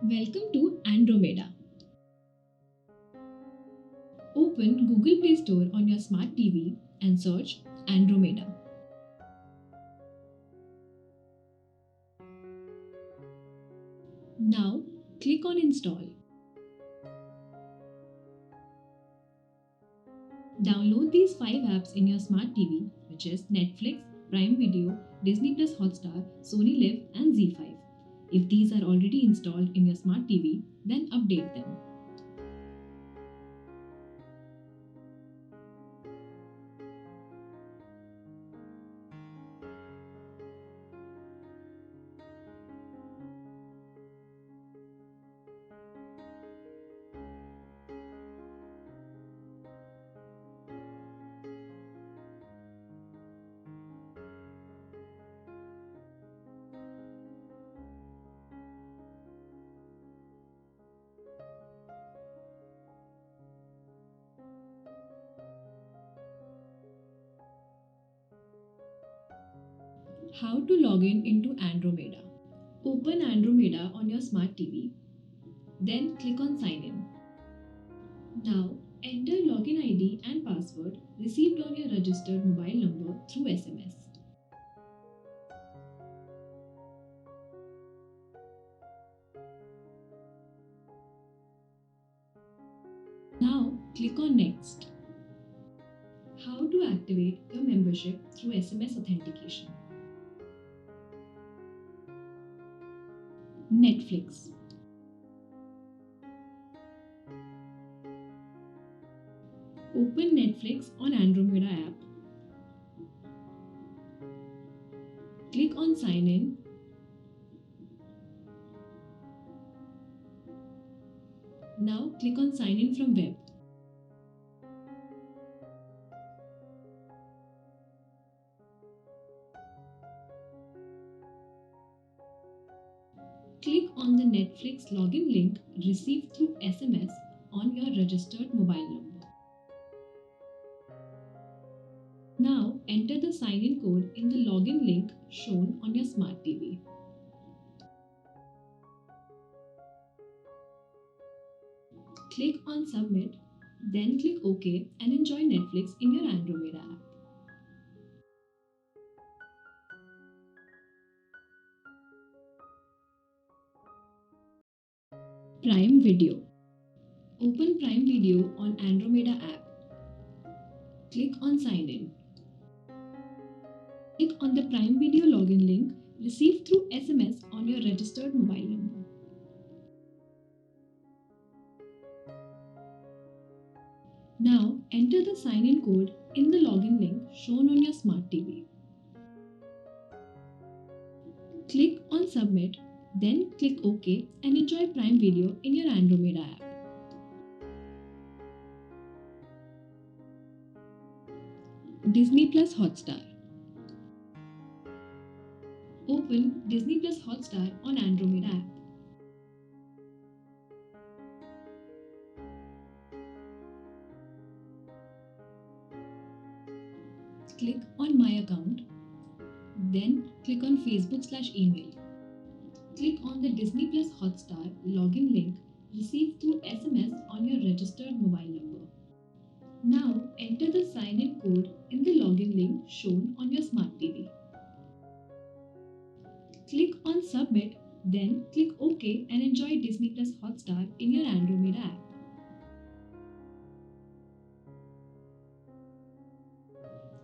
Welcome to Andromeda. Open Google Play Store on your smart TV and search Andromeda. Now click on Install. Download these 5 apps in your smart TV, which is Netflix, Prime Video, Disney Plus Hotstar, Sony Live, and Z5. If these are already installed in your smart TV, then update them. How to log in into Andromeda. Open Andromeda on your smart TV, then click on Sign In. Now enter login ID and password received on your registered mobile number through SMS. Now click on Next. How to activate your membership through SMS authentication. Netflix. Open Netflix on Andromeda app. Click on Sign In. Now click on Sign In from web. Click on the Netflix login link received through SMS on your registered mobile number. Now enter the sign-in code in the login link shown on your smart TV. Click on Submit, then click OK and enjoy Netflix in your Andromeda app. Prime Video. Open Prime Video on Andromeda app. Click on Sign In. Click on the Prime Video login link received through SMS on your registered mobile number. Now enter the sign-in code in the login link shown on your smart TV. Click on Submit, then click OK and enjoy Prime Video in your Andromeda app. Disney Plus Hotstar. Open Disney Plus Hotstar on Andromeda app. Click on My Account, then click on Facebook/email. Click on the Disney Plus Hotstar login link received through SMS on your registered mobile number. Now enter the sign-in code in the login link shown on your smart TV. Click on Submit, then click OK and enjoy Disney Plus Hotstar in your Andromeda app.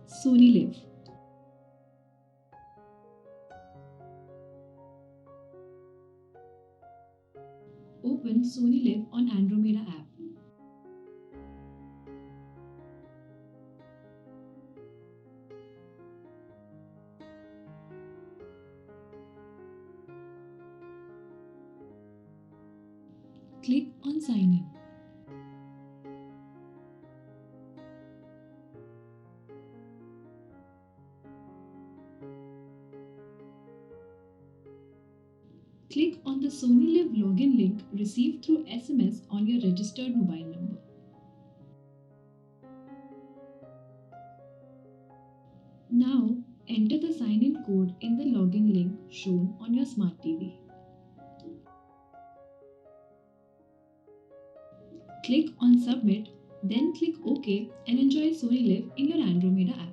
Sony Live. Open Sony Live on Andromeda app. Click on Sign In. Click on the Sony Live login link received through SMS on your registered mobile number. Now enter the sign-in code in the login link shown on your smart TV. Click on Submit, then click OK and enjoy Sony Live in your Andromeda app.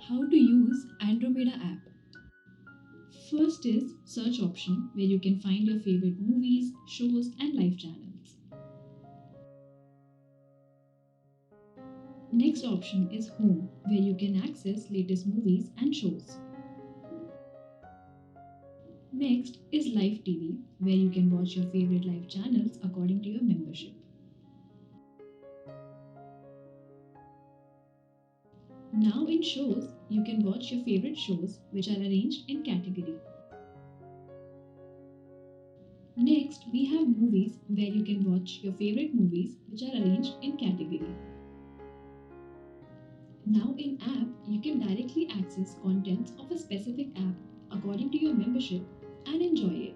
How to use Andromeda app. First is search option where you can find your favorite movies, shows and live channels. Next option is home where you can access latest movies and shows. Next is live TV where you can watch your favorite live channels according to your membership. Now in shows, you can watch your favorite shows which are arranged in category. Next, we have movies where you can watch your favorite movies which are arranged in category. Now in app, you can directly access contents of a specific app according to your membership and enjoy it.